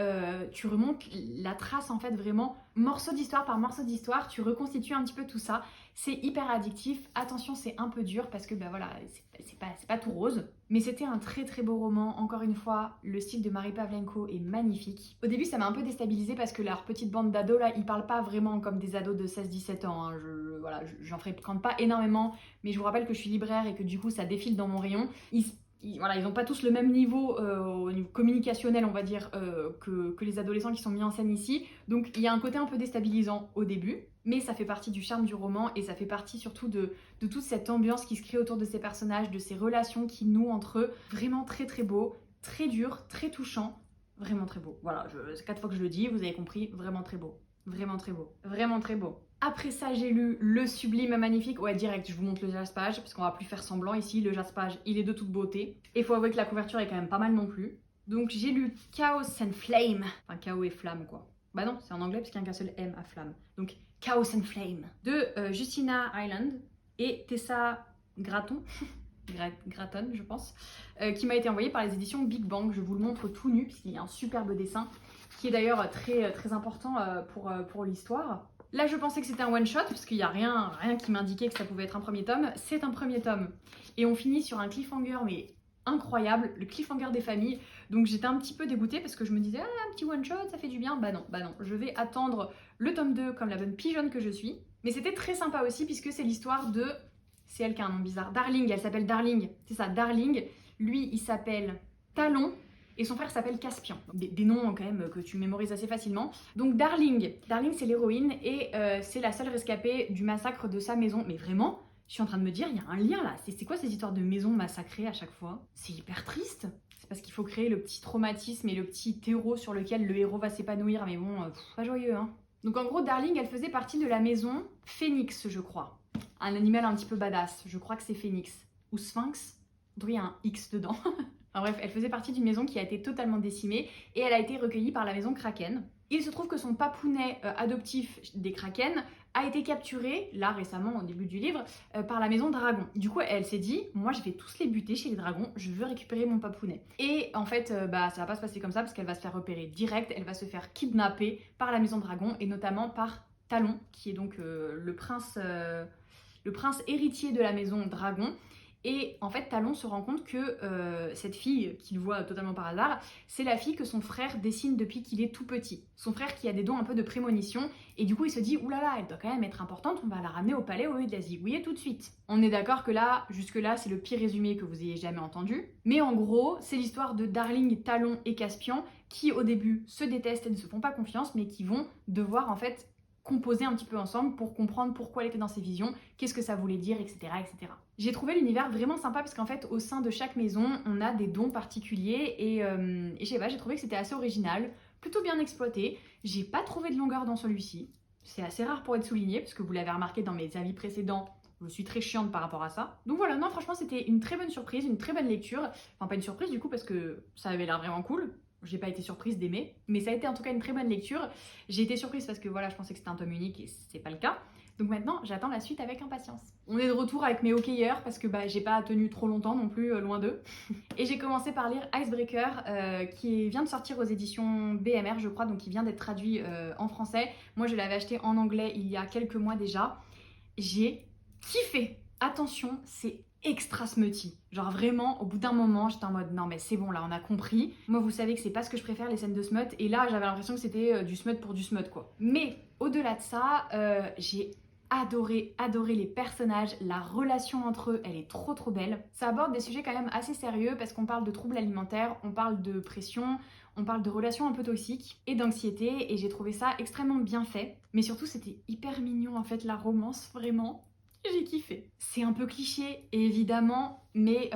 tu remontes la trace en fait vraiment morceau d'histoire par morceau d'histoire, tu reconstitues un petit peu tout ça. C'est hyper addictif. Attention, c'est un peu dur parce que bah voilà, c'est pas tout rose. Mais c'était un très très beau roman. Encore une fois, le style de Marie Pavlenko est magnifique. Au début, ça m'a un peu déstabilisée parce que leur petite bande d'ados là, ils parlent pas vraiment comme des ados de 16-17 ans. Hein. Voilà, j'en fréquente pas énormément, mais je vous rappelle que je suis libraire et que du coup, ça défile dans mon rayon. Voilà, ils n'ont pas tous le même niveau au niveau communicationnel, on va dire, que les adolescents qui sont mis en scène ici. Donc il y a un côté un peu déstabilisant au début, mais ça fait partie du charme du roman et ça fait partie surtout de toute cette ambiance qui se crée autour de ces personnages, de ces relations qui nouent entre eux. Vraiment très très beau, très dur, très touchant, vraiment très beau. Voilà, c'est 4 fois que je le dis, vous avez compris, vraiment très beau. Vraiment très beau, vraiment très beau. Après ça, j'ai lu Le Sublime Magnifique. Ouais, direct, je vous montre le jaspage, parce qu'on va plus faire semblant ici. Le jaspage, il est de toute beauté. Et il faut avouer que la couverture est quand même pas mal non plus. Donc j'ai lu Chaos and Flame. Enfin, chaos et flamme, quoi. Bah non, c'est en anglais, parce qu'il n'y a qu'un seul M à flamme. Donc Chaos and Flame. De Justina Hyland et Tessa Gratton. Gratton, je pense. Qui m'a été envoyé par les éditions Big Bang. Je vous le montre tout nu, puisqu'il y a un superbe dessin qui est d'ailleurs très, très important pour l'histoire. Là, je pensais que c'était un one-shot, parce qu'il n'y a rien qui m'indiquait que ça pouvait être un premier tome. C'est un premier tome. Et on finit sur un cliffhanger, mais incroyable, le cliffhanger des familles. Donc j'étais un petit peu dégoûtée, parce que je me disais, ah, un petit one-shot, ça fait du bien. Bah non, je vais attendre le tome 2 comme la bonne pigeonne que je suis. Mais c'était très sympa aussi, puisque c'est l'histoire de... C'est elle qui a un nom bizarre. Darling, elle s'appelle Darling. C'est ça, Darling. Lui, il s'appelle Talon. Et son frère s'appelle Caspian. Des noms quand même que tu mémorises assez facilement. Donc Darling c'est l'héroïne et c'est la seule rescapée du massacre de sa maison. Mais vraiment, je suis en train de me dire, il y a un lien là. C'est quoi ces histoires de maisons massacrées à chaque fois? C'est hyper triste. C'est parce qu'il faut créer le petit traumatisme et le petit terreau sur lequel le héros va s'épanouir. Mais bon, pas joyeux hein. Donc en gros, Darling, elle faisait partie de la maison Phoenix, je crois. Un animal un petit peu badass. Je crois que c'est Phoenix. Ou Sphinx. Il y a un X dedans. Enfin bref, elle faisait partie d'une maison qui a été totalement décimée et elle a été recueillie par la maison Kraken. Il se trouve que son papounet adoptif des Kraken a été capturé, là récemment au début du livre, par la maison Dragon. Du coup, elle s'est dit, moi je vais tous les buter chez les dragons, je veux récupérer mon papounet. Et en fait, ça va pas se passer comme ça parce qu'elle va se faire repérer direct, elle va se faire kidnapper par la maison Dragon et notamment par Talon, qui est donc le prince héritier de la maison Dragon. Et en fait, Talon se rend compte que cette fille, qu'il voit totalement par hasard, c'est la fille que son frère dessine depuis qu'il est tout petit. Son frère qui a des dons un peu de prémonition, et du coup il se dit « Oulala, elle doit quand même être importante, on va la ramener au palais au lieu de la zigouiller tout de suite ». On est d'accord que là, jusque-là, c'est le pire résumé que vous ayez jamais entendu. Mais en gros, c'est l'histoire de Darling, Talon et Caspian, qui au début se détestent et ne se font pas confiance, mais qui vont devoir en fait composer un petit peu ensemble pour comprendre pourquoi elle était dans ses visions, qu'est-ce que ça voulait dire, etc. etc. J'ai trouvé l'univers vraiment sympa parce qu'en fait, au sein de chaque maison, on a des dons particuliers et je sais pas, j'ai trouvé que c'était assez original, plutôt bien exploité. J'ai pas trouvé de longueur dans celui-ci. C'est assez rare pour être souligné parce que vous l'avez remarqué dans mes avis précédents, je suis très chiante par rapport à ça. Donc voilà, non, franchement, c'était une très bonne surprise, une très bonne lecture. Enfin, pas une surprise du coup parce que ça avait l'air vraiment cool. J'ai pas été surprise d'aimer, mais ça a été en tout cas une très bonne lecture. J'ai été surprise parce que voilà, je pensais que c'était un tome unique et c'est pas le cas. Donc maintenant, j'attends la suite avec impatience. On est de retour avec mes hockeyeurs parce que j'ai pas tenu trop longtemps non plus, loin d'eux. Et j'ai commencé par lire Icebreaker qui vient de sortir aux éditions BMR, je crois, donc qui vient d'être traduit en français. Moi, je l'avais acheté en anglais il y a quelques mois déjà. J'ai kiffé. Attention, c'est extra smutty. Genre vraiment, au bout d'un moment, j'étais en mode non mais c'est bon là, on a compris. Moi vous savez que c'est pas ce que je préfère, les scènes de smut, et là j'avais l'impression que c'était du smut pour du smut quoi. Mais au-delà de ça, j'ai adoré les personnages, la relation entre eux, elle est trop belle. Ça aborde des sujets quand même assez sérieux parce qu'on parle de troubles alimentaires, on parle de pression, on parle de relations un peu toxiques et d'anxiété, et j'ai trouvé ça extrêmement bien fait. Mais surtout c'était hyper mignon en fait, la romance, vraiment. J'ai kiffé. C'est un peu cliché, évidemment, mais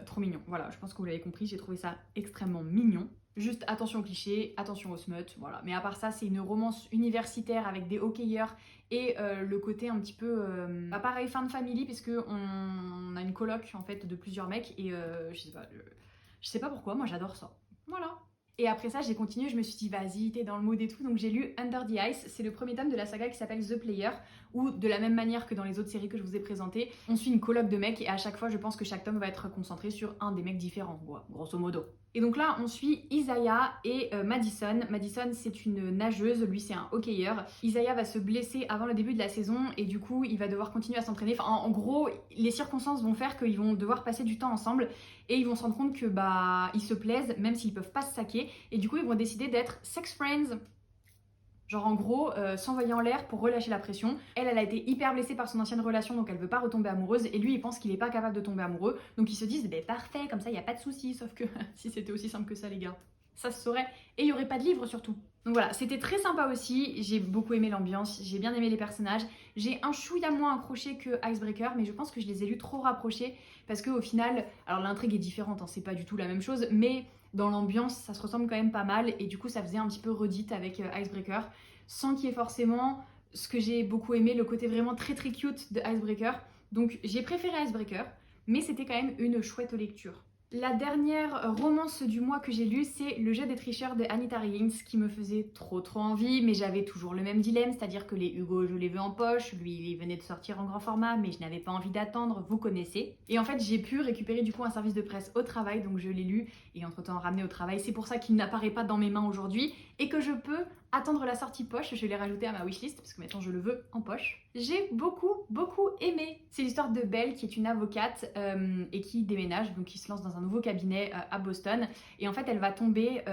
trop mignon. Voilà, je pense que vous l'avez compris, j'ai trouvé ça extrêmement mignon. Juste attention aux clichés, attention aux smut, voilà. Mais à part ça, c'est une romance universitaire avec des hockeyeurs et le côté un petit peu... bah pareil, fin de family, puisque on a une coloc en fait de plusieurs mecs et je sais pas pourquoi, moi j'adore ça. Voilà. Et après ça, j'ai continué, je me suis dit, vas-y, t'es dans le mood et tout. Donc j'ai lu Under the Ice, c'est le premier tome de la saga qui s'appelle The Player, où de la même manière que dans les autres séries que je vous ai présentées, on suit une coloc de mecs et à chaque fois, je pense que chaque tome va être concentré sur un des mecs différents, grosso modo. Et donc là, on suit Isaiah et Madison. Madison, c'est une nageuse, lui, c'est un hockeyeur. Isaiah va se blesser avant le début de la saison et du coup, il va devoir continuer à s'entraîner. Enfin, en gros, les circonstances vont faire qu'ils vont devoir passer du temps ensemble et ils vont se rendre compte que bah ils se plaisent, même s'ils peuvent pas se saquer. Et du coup, ils vont décider d'être sex friends. Genre en gros, s'envoyer en l'air pour relâcher la pression. Elle a été hyper blessée par son ancienne relation, donc elle veut pas retomber amoureuse. Et lui, il pense qu'il est pas capable de tomber amoureux. Donc ils se disent, ben parfait, comme ça, il y a pas de souci. Sauf que si c'était aussi simple que ça, les gars, ça se saurait. Et il y aurait pas de livre surtout. Donc voilà, c'était très sympa aussi. J'ai beaucoup aimé l'ambiance, j'ai bien aimé les personnages. J'ai un chouïa moins accroché que Icebreaker, mais je pense que je les ai lus trop rapprochés. Parce qu'au final, alors l'intrigue est différente, hein, c'est pas du tout la même chose, mais dans l'ambiance, ça se ressemble quand même pas mal. Et du coup, ça faisait un petit peu redite avec Icebreaker sans qu'il y ait forcément ce que j'ai beaucoup aimé, le côté vraiment très très cute de Icebreaker. Donc j'ai préféré Icebreaker, mais c'était quand même une chouette lecture. La dernière romance du mois que j'ai lue, c'est Le jeu des tricheurs de Anita Riggins, qui me faisait trop envie, mais j'avais toujours le même dilemme, c'est-à-dire que les Hugo, je les veux en poche, lui, il venait de sortir en grand format, mais je n'avais pas envie d'attendre, vous connaissez. Et en fait, j'ai pu récupérer du coup un service de presse au travail, donc je l'ai lu et entre-temps ramené au travail. C'est pour ça qu'il n'apparaît pas dans mes mains aujourd'hui et que je peux attendre la sortie poche. Je l'ai rajouté à ma wishlist parce que maintenant je le veux en poche. J'ai beaucoup aimé. C'est l'histoire de Belle qui est une avocate et qui déménage, donc qui se lance dans un nouveau cabinet à Boston. Et en fait, elle va tomber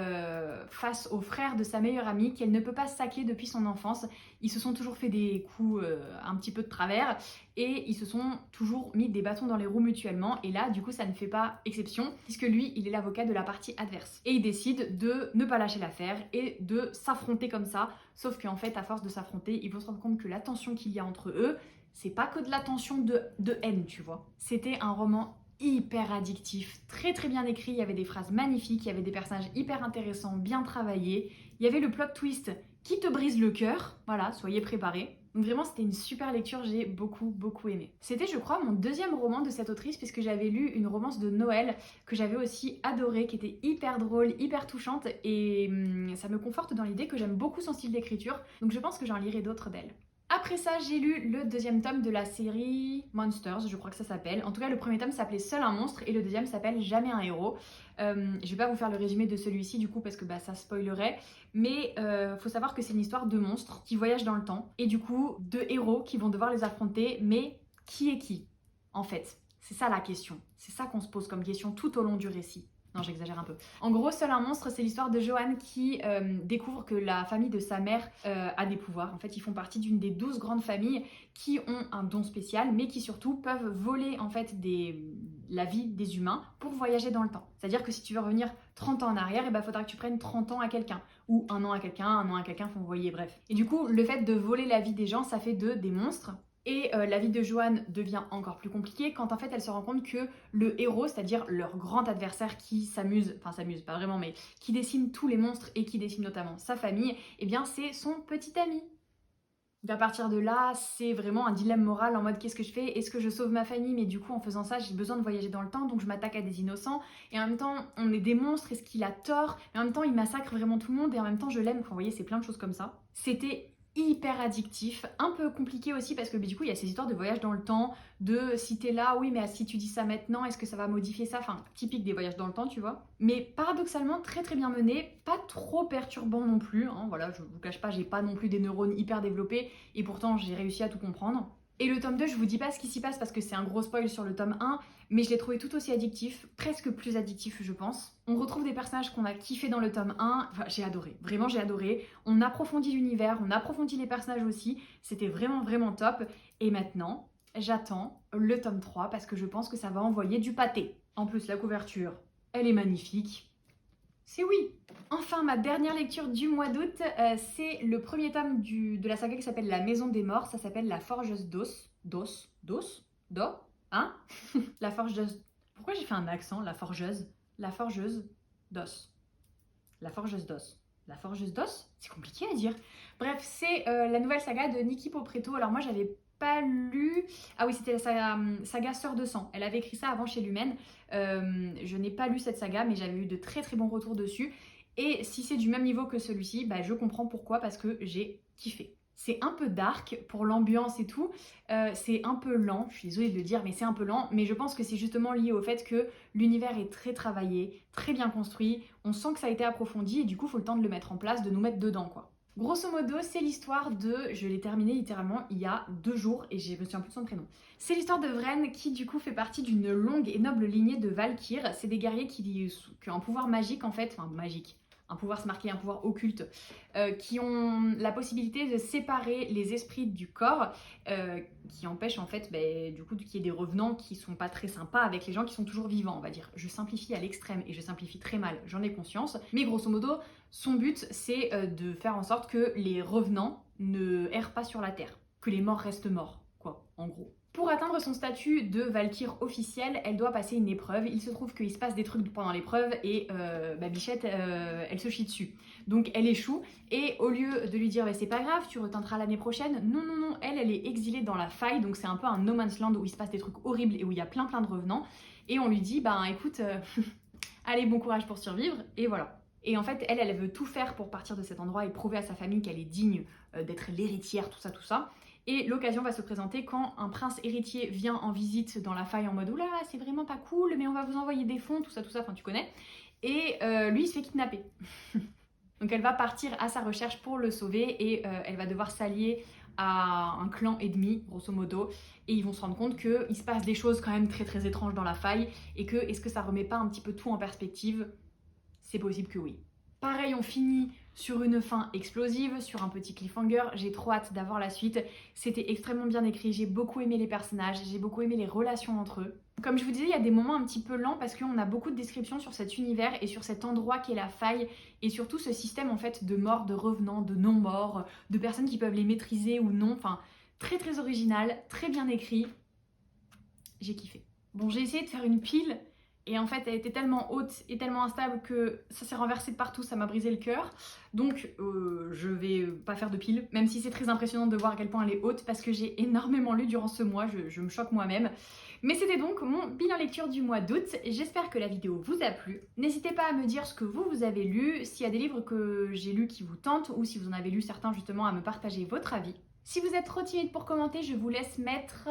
face au frère de sa meilleure amie qu'elle ne peut pas saquer depuis son enfance. Ils se sont toujours fait des coups un petit peu de travers et ils se sont toujours mis des bâtons dans les roues mutuellement. Et là, du coup, ça ne fait pas exception puisque lui, il est l'avocat de la partie adverse. Et il décide de ne pas lâcher l'affaire et de s'affronter comme ça. Sauf qu'en fait, à force de s'affronter, ils vont se rendre compte que la tension qu'il y a entre eux, c'est pas que de la tension de haine, tu vois. C'était un roman hyper addictif, très bien écrit, il y avait des phrases magnifiques, il y avait des personnages hyper intéressants, bien travaillés, il y avait le plot twist qui te brise le cœur, voilà, soyez préparés. Donc vraiment c'était une super lecture, j'ai beaucoup aimé. C'était je crois mon deuxième roman de cette autrice puisque j'avais lu une romance de Noël que j'avais aussi adorée, qui était hyper drôle, hyper touchante et ça me conforte dans l'idée que j'aime beaucoup son style d'écriture, donc je pense que j'en lirai d'autres d'elle. Après ça, j'ai lu le deuxième tome de la série Monsters, je crois que ça s'appelle. En tout cas, le premier tome s'appelait Seul un monstre et le deuxième s'appelle Jamais un héros. Je vais pas vous faire le résumé de celui-ci du coup parce que bah, ça spoilerait. Mais faut savoir que c'est une histoire de monstres qui voyagent dans le temps et du coup de héros qui vont devoir les affronter. Mais qui est qui en fait? C'est ça la question. C'est ça qu'on se pose comme question tout au long du récit. Non, j'exagère un peu. En gros, Seul un monstre, c'est l'histoire de Johan qui découvre que la famille de sa mère a des pouvoirs. En fait, ils font partie d'une des 12 grandes familles qui ont un don spécial, mais qui surtout peuvent voler en fait la vie des humains pour voyager dans le temps. C'est-à-dire que si tu veux revenir 30 ans en arrière, il faudra que tu prennes 30 ans à quelqu'un. Ou un an à quelqu'un, faut envoyer, bref. Et du coup, le fait de voler la vie des gens, ça fait d'eux des monstres. Et la vie de Joanne devient encore plus compliquée quand en fait elle se rend compte que le héros, c'est-à-dire leur grand adversaire qui s'amuse pas vraiment, mais qui décime tous les monstres et qui décime notamment sa famille, eh bien c'est son petit ami. Et à partir de là, c'est vraiment un dilemme moral en mode qu'est-ce que je fais? Est-ce que je sauve ma famille? Mais du coup en faisant ça, j'ai besoin de voyager dans le temps, donc je m'attaque à des innocents. Et en même temps, on est des monstres, est-ce qu'il a tort? Mais en même temps, il massacre vraiment tout le monde et en même temps, je l'aime. Enfin, vous voyez, c'est plein de choses comme ça. C'était hyper addictif, un peu compliqué aussi parce que du coup il y a ces histoires de voyage dans le temps, de si t'es là, oui mais si tu dis ça maintenant, est-ce que ça va modifier ça? Enfin, typique des voyages dans le temps, tu vois. Mais paradoxalement très bien mené, pas trop perturbant non plus, hein, voilà, je vous cache pas, j'ai pas non plus des neurones hyper développés et pourtant j'ai réussi à tout comprendre. Et le tome 2, je vous dis pas ce qui s'y passe parce que c'est un gros spoil sur le tome 1, mais je l'ai trouvé tout aussi addictif, presque plus addictif je pense. On retrouve des personnages qu'on a kiffé dans le tome 1, enfin j'ai adoré, vraiment j'ai adoré. On approfondit l'univers, on approfondit les personnages aussi, c'était vraiment top. Et maintenant, j'attends le tome 3 parce que je pense que ça va envoyer du pâté. En plus la couverture, elle est magnifique. C'est oui. Enfin, ma dernière lecture du mois d'août, c'est le premier tome de la saga qui s'appelle La Maison des Morts. Ça s'appelle La Forgeuse d'Os. Do? Hein? La Forgeuse... Pourquoi j'ai fait un accent? La Forgeuse d'Os. La Forgeuse d'Os. La Forgeuse d'Os? C'est compliqué à dire. Bref, c'est la nouvelle saga de Nikki Popretto. Alors moi, j'avais pas lu... Ah oui, c'était la saga Sœur de sang. Elle avait écrit ça avant chez Lumen. Je n'ai pas lu cette saga, mais j'avais eu de très très bons retours dessus. Et si c'est du même niveau que celui-ci, bah, je comprends pourquoi, parce que j'ai kiffé. C'est un peu dark pour l'ambiance et tout, c'est un peu lent, je suis désolée de le dire, mais c'est un peu lent, mais je pense que c'est justement lié au fait que l'univers est très travaillé, très bien construit, on sent que ça a été approfondi et du coup il faut le temps de le mettre en place, de nous mettre dedans quoi. Grosso modo, c'est l'histoire de... Je l'ai terminé littéralement il y a 2 jours et je me souviens plus de son prénom. C'est l'histoire de Vren qui du coup fait partie d'une longue et noble lignée de Valkyr. C'est des guerriers qui ont un pouvoir magique en fait, enfin magique, un pouvoir se marquer, un pouvoir occulte, qui ont la possibilité de séparer les esprits du corps, qui empêchent en fait du coup qu'il y ait des revenants qui sont pas très sympas avec les gens qui sont toujours vivants, on va dire. Je simplifie à l'extrême et je simplifie très mal, j'en ai conscience, mais grosso modo, son but c'est de faire en sorte que les revenants ne errent pas sur la terre, que les morts restent morts, quoi, en gros. Pour atteindre son statut de Valkyr officielle, elle doit passer une épreuve. Il se trouve qu'il se passe des trucs pendant l'épreuve et Bichette, elle se chie dessus. Donc elle échoue et au lieu de lui dire c'est pas grave, tu retenteras l'année prochaine, non, non, non, elle est exilée dans la faille. Donc c'est un peu un no man's land où il se passe des trucs horribles et où il y a plein de revenants. Et on lui dit, écoute, allez, bon courage pour survivre et voilà. Et en fait, elle veut tout faire pour partir de cet endroit et prouver à sa famille qu'elle est digne d'être l'héritière, tout ça. Et l'occasion va se présenter quand un prince héritier vient en visite dans la faille en mode « Oula, c'est vraiment pas cool, mais on va vous envoyer des fonds, tout ça, enfin tu connais. » Et lui, il se fait kidnapper. Donc elle va partir à sa recherche pour le sauver et elle va devoir s'allier à un clan ennemi, grosso modo. Et ils vont se rendre compte qu'il se passe des choses quand même très étranges dans la faille et que est-ce que ça remet pas un petit peu tout en perspective? C'est possible que oui. Pareil, on finit sur une fin explosive, sur un petit cliffhanger. J'ai trop hâte d'avoir la suite. C'était extrêmement bien écrit, j'ai beaucoup aimé les personnages, j'ai beaucoup aimé les relations entre eux. Comme je vous disais, il y a des moments un petit peu lents parce qu'on a beaucoup de descriptions sur cet univers et sur cet endroit qui est la faille et surtout ce système en fait de morts, de revenants, de non-morts, de personnes qui peuvent les maîtriser ou non. Enfin, très original, très bien écrit. J'ai kiffé. Bon, j'ai essayé de faire une pile. Et en fait, elle était tellement haute et tellement instable que ça s'est renversé de partout, ça m'a brisé le cœur. Donc, je vais pas faire de pile, même si c'est très impressionnant de voir à quel point elle est haute, parce que j'ai énormément lu durant ce mois, je me choque moi-même. Mais c'était donc mon bilan lecture du mois d'août. J'espère que la vidéo vous a plu. N'hésitez pas à me dire ce que vous avez lu, s'il y a des livres que j'ai lus qui vous tentent, ou si vous en avez lu certains justement, à me partager votre avis. Si vous êtes trop timide pour commenter, je vous laisse mettre...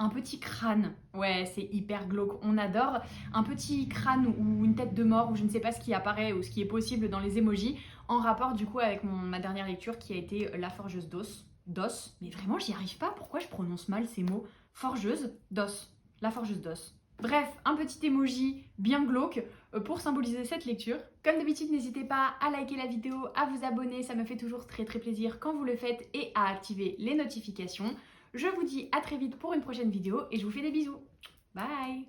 un petit crâne, ouais c'est hyper glauque, on adore, un petit crâne ou une tête de mort ou je ne sais pas ce qui apparaît ou ce qui est possible dans les emojis en rapport du coup avec ma dernière lecture qui a été La Forgeuse d'Os, mais vraiment j'y arrive pas, pourquoi je prononce mal ces mots? Forgeuse d'Os, La Forgeuse d'Os. Bref, un petit emoji bien glauque pour symboliser cette lecture. Comme d'habitude, n'hésitez pas à liker la vidéo, à vous abonner, ça me fait toujours très plaisir quand vous le faites et à activer les notifications. Je vous dis à très vite pour une prochaine vidéo et je vous fais des bisous. Bye!